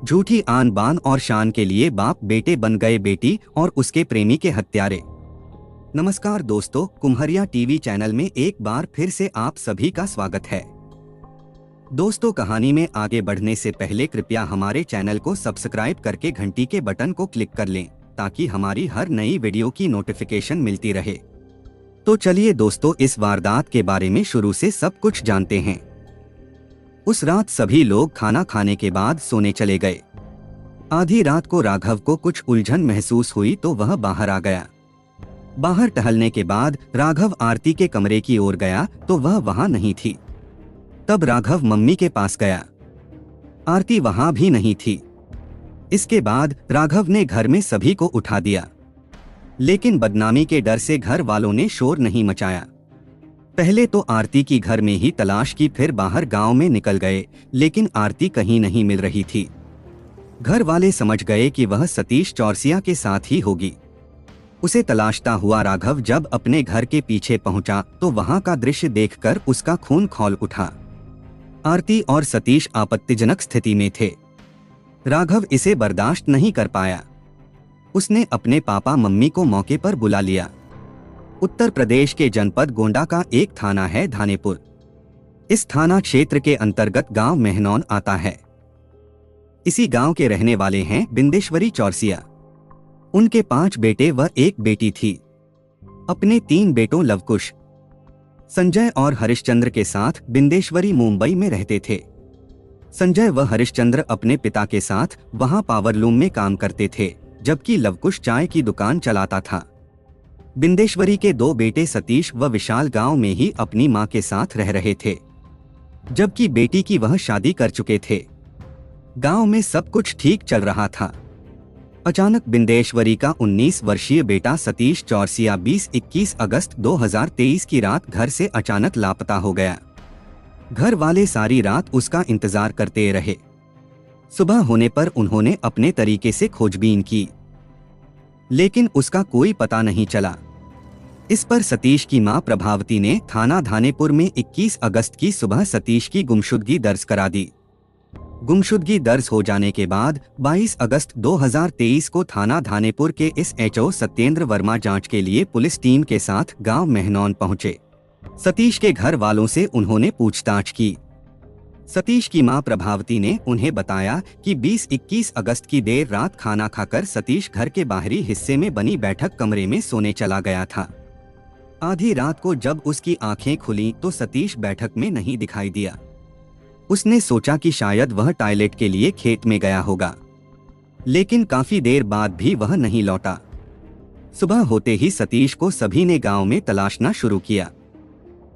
झूठी आन बान और शान के लिए बाप बेटे बन गए बेटी और उसके प्रेमी के हत्यारे। नमस्कार दोस्तों, कुम्हरिया टीवी चैनल में एक बार फिर से आप सभी का स्वागत है। दोस्तों, कहानी में आगे बढ़ने से पहले कृपया हमारे चैनल को सब्सक्राइब करके घंटी के बटन को क्लिक कर लें ताकि हमारी हर नई वीडियो की नोटिफिकेशन मिलती रहे। तो चलिए दोस्तों, इस वारदात के बारे में शुरू से सब कुछ जानते हैं। उस रात सभी लोग खाना खाने के बाद सोने चले गए। आधी रात को राघव को कुछ उलझन महसूस हुई तो वह बाहर आ गया। बाहर टहलने के बाद राघव आरती के कमरे की ओर गया तो वह वहां नहीं थी। तब राघव मम्मी के पास गया। आरती वहां भी नहीं थी। इसके बाद राघव ने घर में सभी को उठा दिया, लेकिन बदनामी के डर से घर वालों ने शोर नहीं मचाया। पहले तो आरती की घर में ही तलाश की, फिर बाहर गांव में निकल गए, लेकिन आरती कहीं नहीं मिल रही थी। घर वाले समझ गए कि वह सतीश चौरसिया के साथ ही होगी। उसे तलाशता हुआ राघव जब अपने घर के पीछे पहुंचा तो वहां का दृश्य देखकर उसका खून खौल उठा। आरती और सतीश आपत्तिजनक स्थिति में थे। राघव इसे बर्दाश्त नहीं कर पाया। उसने अपने पापा मम्मी को मौके पर बुला लिया। उत्तर प्रदेश के जनपद गोंडा का एक थाना है धानेपुर। इस थाना क्षेत्र के अंतर्गत गांव मेहनौन आता है। इसी गांव के रहने वाले हैं बिंदेश्वरी चौरसिया। उनके 5 बेटे व 1 बेटी थी। अपने 3 बेटों लवकुश, संजय और हरिश्चंद्र के साथ बिंदेश्वरी मुंबई में रहते थे। संजय व हरिश्चंद्र अपने पिता के साथ वहां पावरलूम में काम करते थे, जबकि लवकुश चाय की दुकान चलाता था। बिंदेश्वरी के 2 बेटे सतीश व विशाल गांव में ही अपनी मां के साथ रह रहे थे, जबकि बेटी की वह शादी कर चुके थे। गांव में सब कुछ ठीक चल रहा था। अचानक बिंदेश्वरी का 19 वर्षीय बेटा सतीश चौरसिया 21 अगस्त 2023 की रात घर से अचानक लापता हो गया। घर वाले सारी रात उसका इंतजार करते रहे। सुबह होने पर उन्होंने अपने तरीके से खोजबीन की, लेकिन उसका कोई पता नहीं चला। इस पर सतीश की मां प्रभावती ने थाना धानेपुर में 21 अगस्त की सुबह सतीश की गुमशुदगी दर्ज करा दी। गुमशुदगी दर्ज हो जाने के बाद 22 अगस्त 2023 को थाना धानेपुर के एसएचओ सत्येंद्र वर्मा जांच के लिए पुलिस टीम के साथ गांव मेहनौन पहुंचे। सतीश के घर वालों से उन्होंने पूछताछ की। सतीश की मां प्रभावती ने उन्हें बताया कि 20-21 अगस्त की देर रात खाना खाकर सतीश घर के बाहरी हिस्से में बनी बैठक कमरे में सोने चला गया था। आधी रात को जब उसकी आंखें खुलीं तो सतीश बैठक में नहीं दिखाई दिया। उसने सोचा कि शायद वह टॉयलेट के लिए खेत में गया होगा, लेकिन काफी देर बाद भी वह नहीं लौटा। सुबह होते ही सतीश को सभी ने गांव में तलाशना शुरू किया,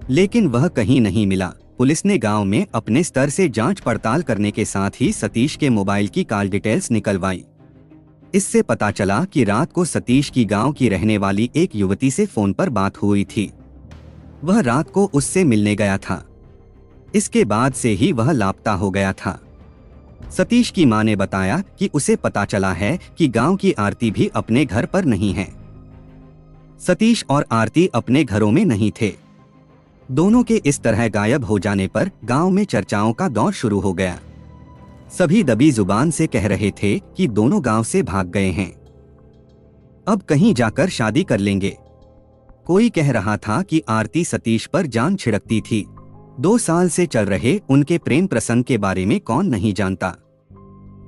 लेकिन वह कहीं नहीं मिला। पुलिस ने गांव में अपने स्तर से जांच पड़ताल करने के साथ ही सतीश के मोबाइल की कॉल डिटेल्स निकलवाई। इससे पता चला कि रात को सतीश की गांव की रहने वाली एक युवती से फोन पर बात हुई थी। वह रात को उससे मिलने गया था। इसके बाद से ही वह लापता हो गया था। सतीश की मां ने बताया कि उसे पता चला है कि गांव की आरती भी अपने घर पर नहीं है। सतीश और आरती अपने घरों में नहीं थे। दोनों के इस तरह गायब हो जाने पर गांव में चर्चाओं का दौर शुरू हो गया। सभी दबी जुबान से कह रहे थे कि दोनों गांव से भाग गए हैं, अब कहीं जाकर शादी कर लेंगे। कोई कह रहा था कि आरती सतीश पर जान छिड़कती थी। 2 साल से चल रहे उनके प्रेम प्रसंग के बारे में कौन नहीं जानता।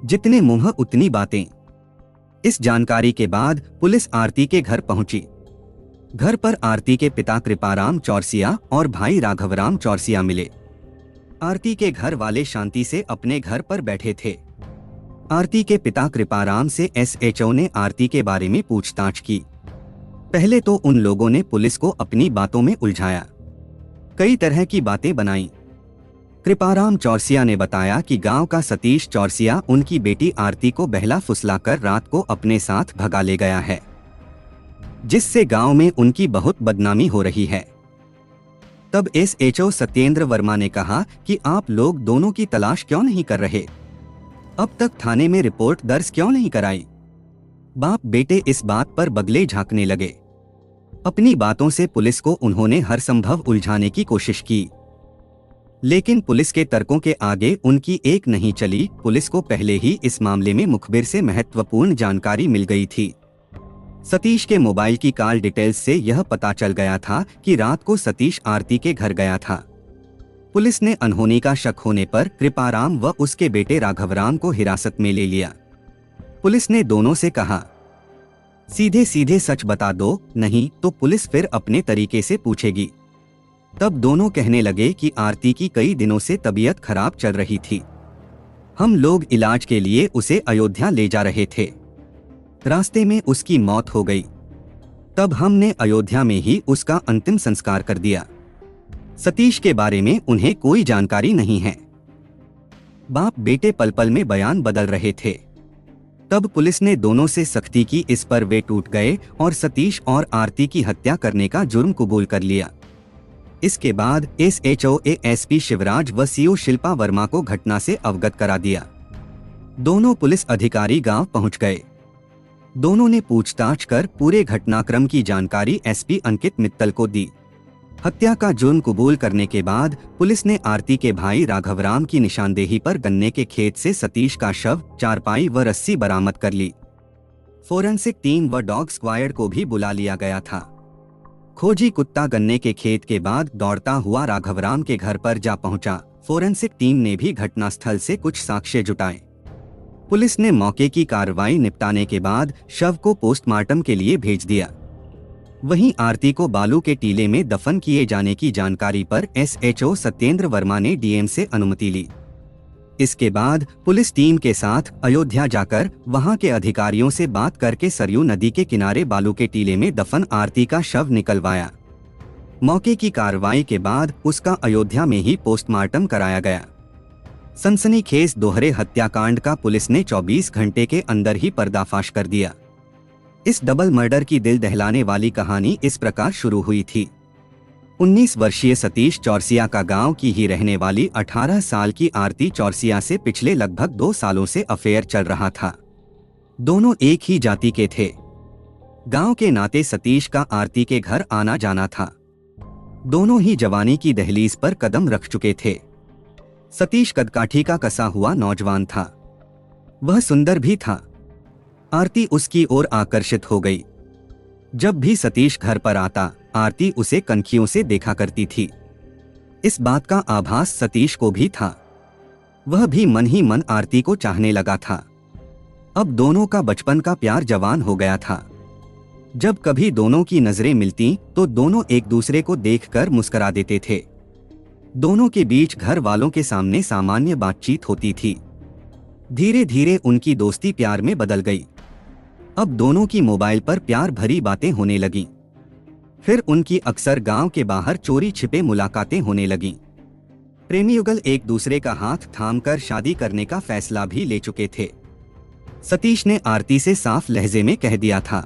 जितने मुंह उतनी बातें। इस जानकारी के बाद पुलिस आरती के घर पहुंची। घर पर आरती के पिता कृपाराम चौरसिया और भाई राघवराम चौरसिया मिले। आरती के घर वाले शांति से अपने घर पर बैठे थे। आरती के पिता कृपाराम से एसएचओ ने आरती के बारे में पूछताछ की। पहले तो उन लोगों ने पुलिस को अपनी बातों में उलझाया, कई तरह की बातें बनाई। कृपाराम चौरसिया ने बताया कि गांव का सतीश चौरसिया उनकी बेटी आरती को बहला फुसलाकर रात को अपने साथ भगा ले गया है, जिससे गांव में उनकी बहुत बदनामी हो रही है। तब एसएचओ सत्येंद्र वर्मा ने कहा कि आप लोग दोनों की तलाश क्यों नहीं कर रहे? अब तक थाने में रिपोर्ट दर्ज क्यों नहीं कराई? बाप बेटे इस बात पर बगले झांकने लगे। अपनी बातों से पुलिस को उन्होंने हर संभव उलझाने की कोशिश की। लेकिन पुलिस के तर्कों के आगे उनकी एक नहीं चली। पुलिस को पहले ही इस मामले में मुखबिर से महत्वपूर्ण जानकारी मिल गई थी। सतीश के मोबाइल की कॉल डिटेल्स से यह पता चल गया था कि रात को सतीश आरती के घर गया था। पुलिस ने अनहोनी का शक होने पर कृपाराम व उसके बेटे राघवराम को हिरासत में ले लिया। पुलिस ने दोनों से कहा, सीधे सीधे सच बता दो, नहीं तो पुलिस फिर अपने तरीके से पूछेगी। तब दोनों कहने लगे कि आरती की कई दिनों से तबीयत खराब चल रही थी। हम लोग इलाज के लिए उसे अयोध्या ले जा रहे थे। रास्ते में उसकी मौत हो गई। तब हमने अयोध्या में ही उसका अंतिम संस्कार कर दिया। सतीश के बारे में उन्हें कोई जानकारी नहीं है। बाप बेटे पल पल में बयान बदल रहे थे। तब पुलिस ने दोनों से सख्ती की, इस पर वे टूट गए और सतीश और आरती की हत्या करने का जुर्म कबूल कर लिया। इसके बाद SHO ASP शिवराज व CO शिल्पा वर्मा को घटना से अवगत करा दिया। दोनों पुलिस अधिकारी गांव पहुंच गए। दोनों ने पूछताछ कर पूरे घटनाक्रम की जानकारी SP अंकित मित्तल को दी। हत्या का जुर्म कबूल करने के बाद पुलिस ने आरती के भाई राघवराम की निशानदेही पर गन्ने के खेत से सतीश का शव, चारपाई व रस्सी बरामद कर ली। फोरेंसिक टीम व डॉग स्क्वाड को भी बुला लिया गया था। खोजी कुत्ता गन्ने के खेत के बाद दौड़ता हुआ राघवराम के घर पर जा पहुंचा। फोरेंसिक टीम ने भी घटनास्थल से कुछ साक्ष्य जुटाए। पुलिस ने मौके की कार्रवाई निपटाने के बाद शव को पोस्टमार्टम के लिए भेज दिया। वहीं आरती को बालू के टीले में दफन किए जाने की जानकारी पर SHO सत्येंद्र वर्मा ने DM से अनुमति ली। इसके बाद पुलिस टीम के साथ अयोध्या जाकर वहां के अधिकारियों से बात करके सरयू नदी के किनारे बालू के टीले में दफन आरती का शव निकलवाया। मौके की कार्रवाई के बाद उसका अयोध्या में ही पोस्टमार्टम कराया गया। सनसनीखेज दोहरे हत्याकांड का पुलिस ने 24 घंटे के अंदर ही पर्दाफाश कर दिया। इस डबल मर्डर की दिल दहलाने वाली कहानी इस प्रकार शुरू हुई थी। 19 वर्षीय सतीश चौरसिया का गांव की ही रहने वाली 18 साल की आरती चौरसिया से पिछले लगभग 2 सालों से अफेयर चल रहा था। दोनों एक ही जाति के थे। गांव के नाते सतीश का आरती के घर आना जाना था। दोनों ही जवानी की दहलीज पर कदम रख चुके थे। सतीश कदकाठी का कसा हुआ नौजवान था। वह सुंदर भी था। आरती उसकी ओर आकर्षित हो गई। जब भी सतीश घर पर आता, आरती उसे कनखियों से देखा करती थी। इस बात का आभास सतीश को भी था। वह भी मन ही मन आरती को चाहने लगा था। अब दोनों का बचपन का प्यार जवान हो गया था। जब कभी दोनों की नजरें मिलती तो दोनों एक दूसरे को देखकर मुस्कुरा देते थे। दोनों के बीच घर वालों के सामने सामान्य बातचीत होती थी। धीरे धीरे उनकी दोस्ती प्यार में बदल गई। अब दोनों की मोबाइल पर प्यार भरी बातें होने लगीं। फिर उनकी अक्सर गांव के बाहर चोरी छिपे मुलाकातें होने लगीं। प्रेमी युगल एक दूसरे का हाथ थामकर शादी करने का फैसला भी ले चुके थे। सतीश ने आरती से साफ लहजे में कह दिया था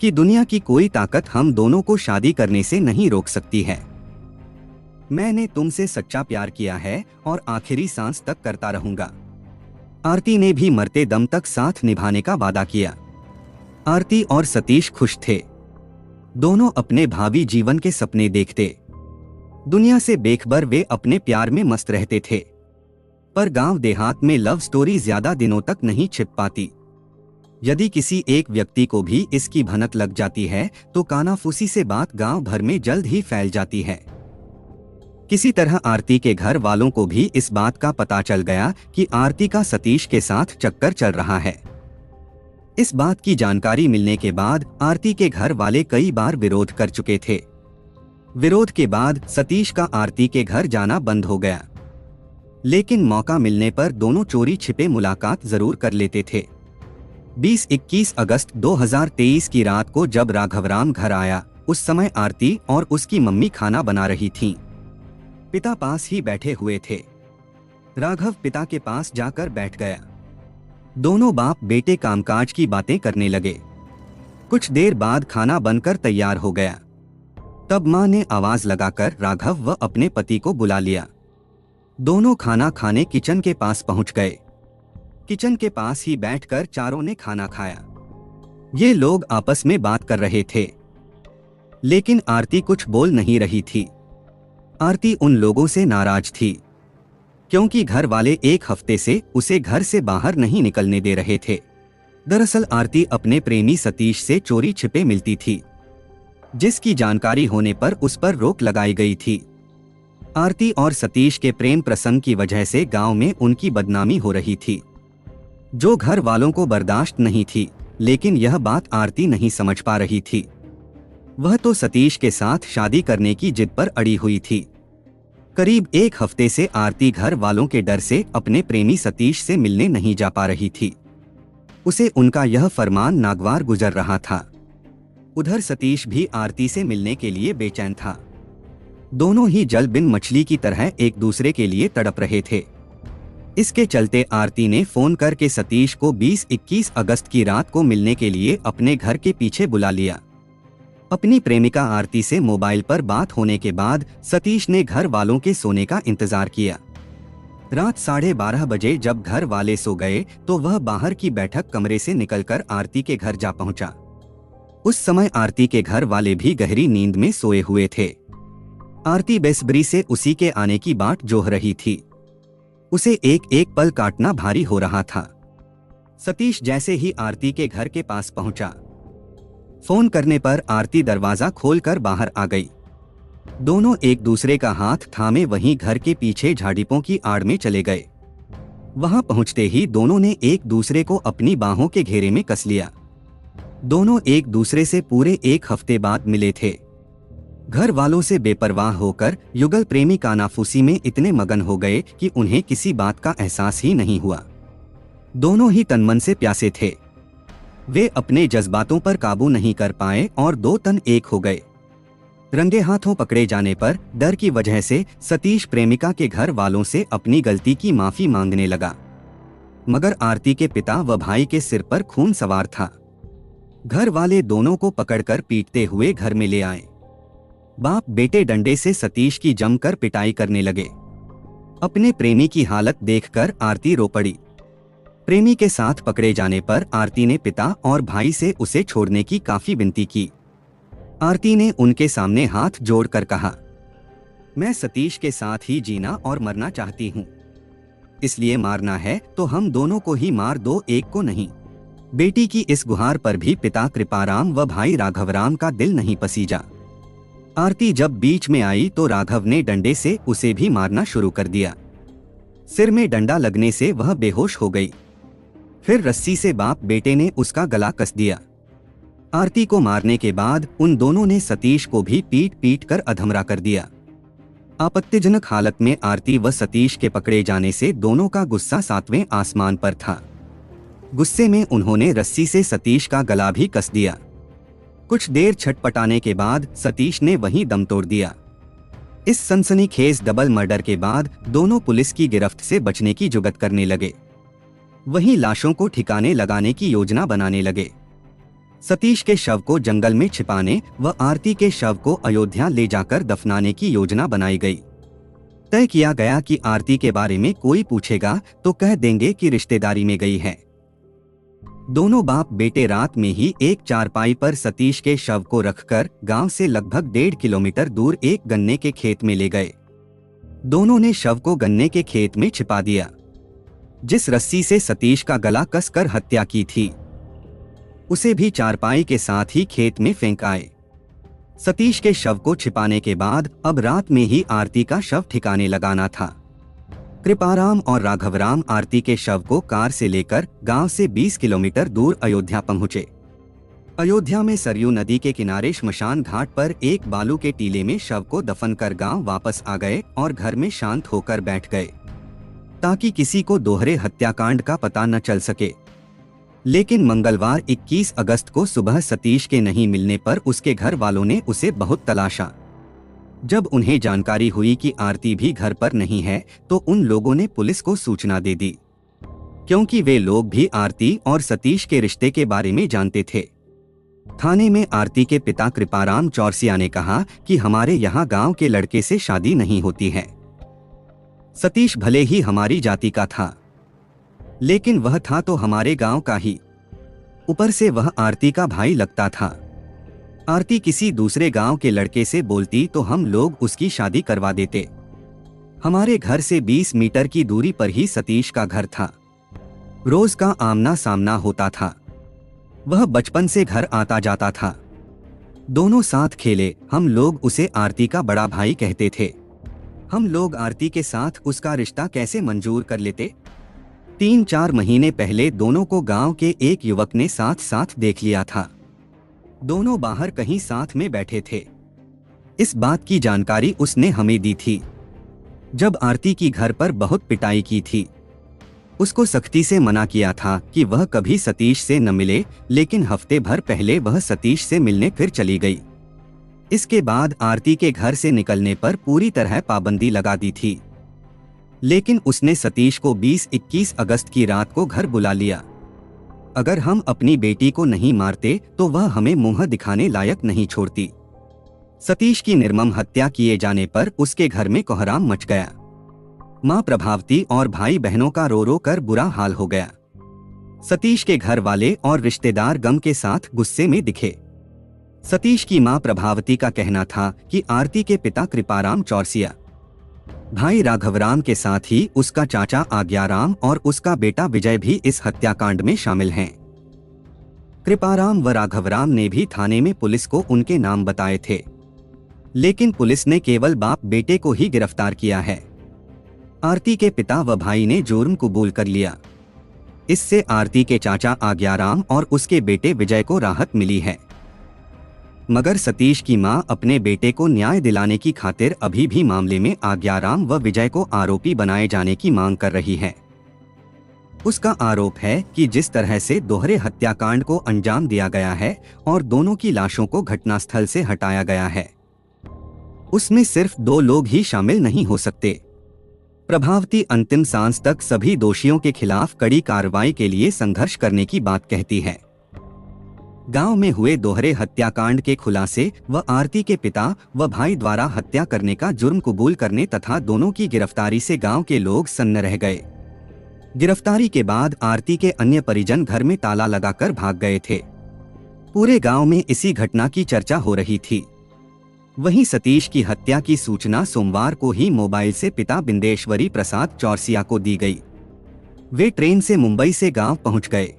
कि दुनिया की कोई ताकत हम दोनों को शादी करने से नहीं रोक सकती है। मैंने तुमसे सच्चा प्यार किया है और आखिरी सांस तक करता रहूंगा। आरती ने भी मरते दम तक साथ निभाने का वादा किया। आरती और सतीश खुश थे। दोनों अपने भावी जीवन के सपने देखते। दुनिया से बेखबर वे अपने प्यार में मस्त रहते थे। पर गांव देहात में लव स्टोरी ज्यादा दिनों तक नहीं छिप पाती। यदि किसी एक व्यक्ति को भी इसकी भनक लग जाती है तो कानाफूसी से बात गांव भर में जल्द ही फैल जाती है। किसी तरह आरती के घर वालों को भी इस बात का पता चल गया कि आरती का सतीश के साथ चक्कर चल रहा है। इस बात की जानकारी मिलने के बाद आरती के घर वाले कई बार विरोध कर चुके थे। विरोध के बाद सतीश का आरती के घर जाना बंद हो गया। लेकिन मौका मिलने पर दोनों चोरी छिपे मुलाकात जरूर कर लेते थे। 20-21 अगस्त 2023 की रात को जब राघवराम घर आया, उस समय आरती और उसकी मम्मी खाना बना रही थीं। पिता पास ही बैठे हुए थे। राघव पिता के पास जाकर बैठ गया। दोनों बाप बेटे कामकाज की बातें करने लगे। कुछ देर बाद खाना बनकर तैयार हो गया। तब मां ने आवाज लगाकर राघव व अपने पति को बुला लिया। दोनों खाना खाने किचन के पास पहुंच गए। किचन के पास ही बैठकर चारों ने खाना खाया। ये लोग आपस में बात कर रहे थे, लेकिन आरती कुछ बोल नहीं रही थी। आरती उन लोगों से नाराज थी क्योंकि घर वाले एक हफ्ते से उसे घर से बाहर नहीं निकलने दे रहे थे। दरअसल आरती अपने प्रेमी सतीश से चोरी छिपे मिलती थी, जिसकी जानकारी होने पर उस पर रोक लगाई गई थी। आरती और सतीश के प्रेम प्रसंग की वजह से गांव में उनकी बदनामी हो रही थी, जो घर वालों को बर्दाश्त नहीं थी। लेकिन यह बात आरती नहीं समझ पा रही थी। वह तो सतीश के साथ शादी करने की जिद पर अड़ी हुई थी। करीब एक हफ्ते से आरती घर वालों के डर से अपने प्रेमी सतीश से मिलने नहीं जा पा रही थी। उसे उनका यह फरमान नागवार गुजर रहा था। उधर सतीश भी आरती से मिलने के लिए बेचैन था। दोनों ही जल बिन मछली की तरह एक दूसरे के लिए तड़प रहे थे। इसके चलते आरती ने फोन करके सतीश को 20-21 अगस्त की रात को मिलने के लिए अपने घर के पीछे बुला लिया। अपनी प्रेमिका आरती से मोबाइल पर बात होने के बाद सतीश ने घर वालों के सोने का इंतजार किया। रात 12:30 बजे जब घर वाले सो गए तो वह बाहर की बैठक कमरे से निकलकर आरती के घर जा पहुंचा। उस समय आरती के घर वाले भी गहरी नींद में सोए हुए थे। आरती बेसब्री से उसी के आने की बाट जोह रही थी। उसे एक एक पल काटना भारी हो रहा था। सतीश जैसे ही आरती के घर के पास पहुंचा, फोन करने पर आरती दरवाजा खोलकर बाहर आ गई। दोनों एक दूसरे का हाथ थामे वहीं घर के पीछे झाड़ियों की आड़ में चले गए। वहां पहुंचते ही दोनों ने एक दूसरे को अपनी बाहों के घेरे में कस लिया। दोनों एक दूसरे से पूरे एक हफ्ते बाद मिले थे। घर वालों से बेपरवाह होकर युगल प्रेमी कानाफूसी में इतने मगन हो गए कि उन्हें किसी बात का एहसास ही नहीं हुआ। दोनों ही तनमन से प्यासे थे। वे अपने जज्बातों पर काबू नहीं कर पाए और दो तन एक हो गए। रंगे हाथों पकड़े जाने पर डर की वजह से सतीश प्रेमिका के घर वालों से अपनी गलती की माफी मांगने लगा, मगर आरती के पिता व भाई के सिर पर खून सवार था। घर वाले दोनों को पकड़कर पीटते हुए घर में ले आए। बाप बेटे डंडे से सतीश की जमकर पिटाई करने लगे। अपने प्रेमी की हालत देखकर आरती रो पड़ी। प्रेमी के साथ पकड़े जाने पर आरती ने पिता और भाई से उसे छोड़ने की काफी विनती की। आरती ने उनके सामने हाथ जोड़कर कहा, मैं सतीश के साथ ही जीना और मरना चाहती हूँ, इसलिए मारना है तो हम दोनों को ही मार दो, एक को नहीं। बेटी की इस गुहार पर भी पिता कृपाराम व भाई राघवराम का दिल नहीं पसीजा। आरती जब बीच में आई तो राघव ने डंडे से उसे भी मारना शुरू कर दिया। सिर में डंडा लगने से वह बेहोश हो गई। फिर रस्सी से बाप बेटे ने उसका गला कस दिया। आरती को मारने के बाद उन दोनों ने सतीश को भी पीट पीट कर अधमरा कर दिया। आपत्तिजनक हालत में आरती व सतीश के पकड़े जाने से दोनों का गुस्सा 7वें आसमान पर था। गुस्से में उन्होंने रस्सी से सतीश का गला भी कस दिया। कुछ देर छटपटाने के बाद सतीश ने वहीं दम तोड़ दिया। इस सनसनीखेज डबल मर्डर के बाद दोनों पुलिस की गिरफ्त से बचने की जुगत करने लगे। वहीं लाशों को ठिकाने लगाने की योजना बनाने लगे। सतीश के शव को जंगल में छिपाने व आरती के शव को अयोध्या ले जाकर दफनाने की योजना बनाई गई। तय किया गया कि आरती के बारे में कोई पूछेगा तो कह देंगे कि रिश्तेदारी में गई है। दोनों बाप बेटे रात में ही एक चारपाई पर सतीश के शव को रखकर गांव से लगभग 1.5 किलोमीटर दूर एक गन्ने के खेत में ले गए। दोनों ने शव को गन्ने के खेत में छिपा दिया। जिस रस्सी से सतीश का गला कसकर हत्या की थी, उसे भी चारपाई के साथ ही खेत में फेंक आए। सतीश के शव को छिपाने के बाद अब रात में ही आरती का शव ठिकाने लगाना था। कृपाराम और राघवराम आरती के शव को कार से लेकर गांव से 20 किलोमीटर दूर अयोध्या पहुंचे। अयोध्या में सरयू नदी के किनारे श्मशान घाट पर एक बालू के टीले में शव को दफन कर गांव वापस आ गए और घर में शांत होकर बैठ गए, ताकि किसी को दोहरे हत्याकांड का पता न चल सके। लेकिन मंगलवार 21 अगस्त को सुबह सतीश के नहीं मिलने पर उसके घर वालों ने उसे बहुत तलाशा। जब उन्हें जानकारी हुई कि आरती भी घर पर नहीं है तो उन लोगों ने पुलिस को सूचना दे दी, क्योंकि वे लोग भी आरती और सतीश के रिश्ते के बारे में जानते थे। थाने में आरती के पिता कृपाराम चौरसिया ने कहा कि हमारे यहाँ गांव के लड़के से शादी नहीं होती है। सतीश भले ही हमारी जाति का था, लेकिन वह था तो हमारे गांव का ही, ऊपर से वह आरती का भाई लगता था। आरती किसी दूसरे गांव के लड़के से बोलती तो हम लोग उसकी शादी करवा देते। हमारे घर से 20 मीटर की दूरी पर ही सतीश का घर था। रोज का आमना सामना होता था। वह बचपन से घर आता जाता था। दोनों साथ खेले। हम लोग उसे आरती का बड़ा भाई कहते थे। हम लोग आरती के साथ उसका रिश्ता कैसे मंजूर कर लेते। 3-4 महीने पहले दोनों को गांव के एक युवक ने साथ साथ देख लिया था। दोनों बाहर कहीं साथ में बैठे थे। इस बात की जानकारी उसने हमें दी थी जब आरती की घर पर बहुत पिटाई की थी। उसको सख्ती से मना किया था कि वह कभी सतीश से न मिले, लेकिन हफ्ते भर पहले वह सतीश से मिलने फिर चली गई। इसके बाद आरती के घर से निकलने पर पूरी तरह पाबंदी लगा दी थी, लेकिन उसने सतीश को 20-21 अगस्त की रात को घर बुला लिया। अगर हम अपनी बेटी को नहीं मारते तो वह हमें मुंह दिखाने लायक नहीं छोड़ती। सतीश की निर्मम हत्या किए जाने पर उसके घर में कोहराम मच गया। मां प्रभावती और भाई बहनों का रो रो कर बुरा हाल हो गया। सतीश के घर वाले और रिश्तेदार गम के साथ गुस्से में दिखे। सतीश की मां प्रभावती का कहना था कि आरती के पिता कृपाराम चौरसिया, भाई राघवराम के साथ ही उसका चाचा आज्ञाराम और उसका बेटा विजय भी इस हत्याकांड में शामिल हैं। कृपाराम व राघवराम ने भी थाने में पुलिस को उनके नाम बताए थे, लेकिन पुलिस ने केवल बाप बेटे को ही गिरफ्तार किया है। आरती के पिता व भाई ने जुर्म कबूल कर लिया। इससे आरती के चाचा आज्ञाराम और उसके बेटे विजय को राहत मिली है, मगर सतीश की मां अपने बेटे को न्याय दिलाने की खातिर अभी भी मामले में आज्ञाराम व विजय को आरोपी बनाए जाने की मांग कर रही है। उसका आरोप है कि जिस तरह से दोहरे हत्याकांड को अंजाम दिया गया है और दोनों की लाशों को घटनास्थल से हटाया गया है, उसमें सिर्फ 2 लोग ही शामिल नहीं हो सकते। प्रभावती अंतिम सांस तक सभी दोषियों के खिलाफ कड़ी कार्रवाई के लिए संघर्ष करने की बात कहती है। गांव में हुए दोहरे हत्याकांड के खुलासे व आरती के पिता व भाई द्वारा हत्या करने का जुर्म कबूल करने तथा दोनों की गिरफ्तारी से गांव के लोग सन्न रह गए। गिरफ्तारी के बाद आरती के अन्य परिजन घर में ताला लगाकर भाग गए थे। पूरे गांव में इसी घटना की चर्चा हो रही थी। वहीं सतीश की हत्या की सूचना सोमवार को ही मोबाइल से पिता बिंदेश्वरी प्रसाद चौरसिया को दी गई। वे ट्रेन से मुंबई से गांव पहुंच गए।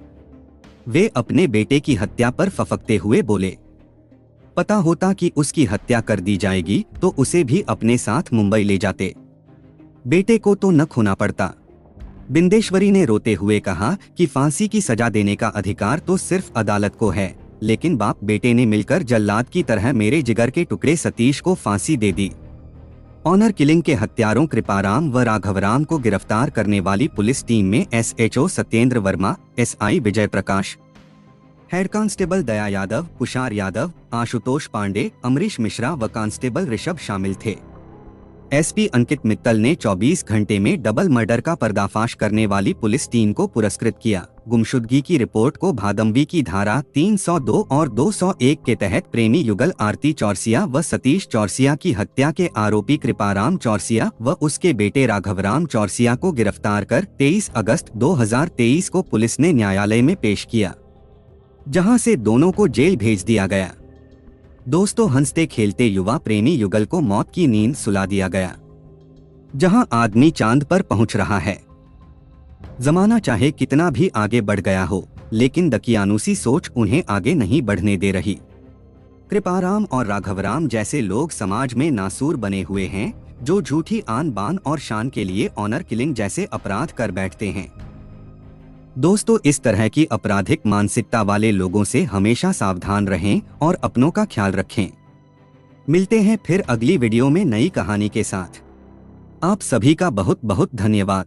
वे अपने बेटे की हत्या पर फफकते हुए बोले, पता होता कि उसकी हत्या कर दी जाएगी तो उसे भी अपने साथ मुंबई ले जाते, बेटे को तो न खोना पड़ता। बिंदेश्वरी ने रोते हुए कहा कि फांसी की सजा देने का अधिकार तो सिर्फ अदालत को है, लेकिन बाप बेटे ने मिलकर जल्लाद की तरह मेरे जिगर के टुकड़े सतीश को फांसी दे दी। ऑनर किलिंग के हत्यारों कृपाराम व राघवराम को गिरफ्तार करने वाली पुलिस टीम में SHO Satyendra Verma, SI Vijay Prakash, head constable दया यादव, कुशार यादव, आशुतोष पांडे, अमरीश मिश्रा व कांस्टेबल ऋषभ शामिल थे। SP अंकित मित्तल ने 24 घंटे में डबल मर्डर का पर्दाफाश करने वाली पुलिस टीम को पुरस्कृत किया। गुमशुदगी की रिपोर्ट को भादंवी की धारा 302 और 201 के तहत प्रेमी युगल आरती चौरसिया व सतीश चौरसिया की हत्या के आरोपी कृपाराम चौरसिया व उसके बेटे राघवराम चौरसिया को गिरफ्तार कर 23 अगस्त 2023 को पुलिस ने न्यायालय में पेश किया, जहां से दोनों को जेल भेज दिया गया। दोस्तों, हंसते खेलते युवा प्रेमी युगल को मौत की नींद सुला दिया गया। जहां आदमी चांद पर पहुंच रहा है, जमाना चाहे कितना भी आगे बढ़ गया हो, लेकिन दकियानूसी सोच उन्हें आगे नहीं बढ़ने दे रही। कृपाराम और राघवराम जैसे लोग समाज में नासूर बने हुए हैं, जो झूठी आन बान और शान के लिए ऑनर किलिंग जैसे अपराध कर बैठते हैं। दोस्तों, इस तरह की आपराधिक मानसिकता वाले लोगों से हमेशा सावधान रहें और अपनों का ख्याल रखें। मिलते हैं फिर अगली वीडियो में नई कहानी के साथ। आप सभी का बहुत बहुत धन्यवाद।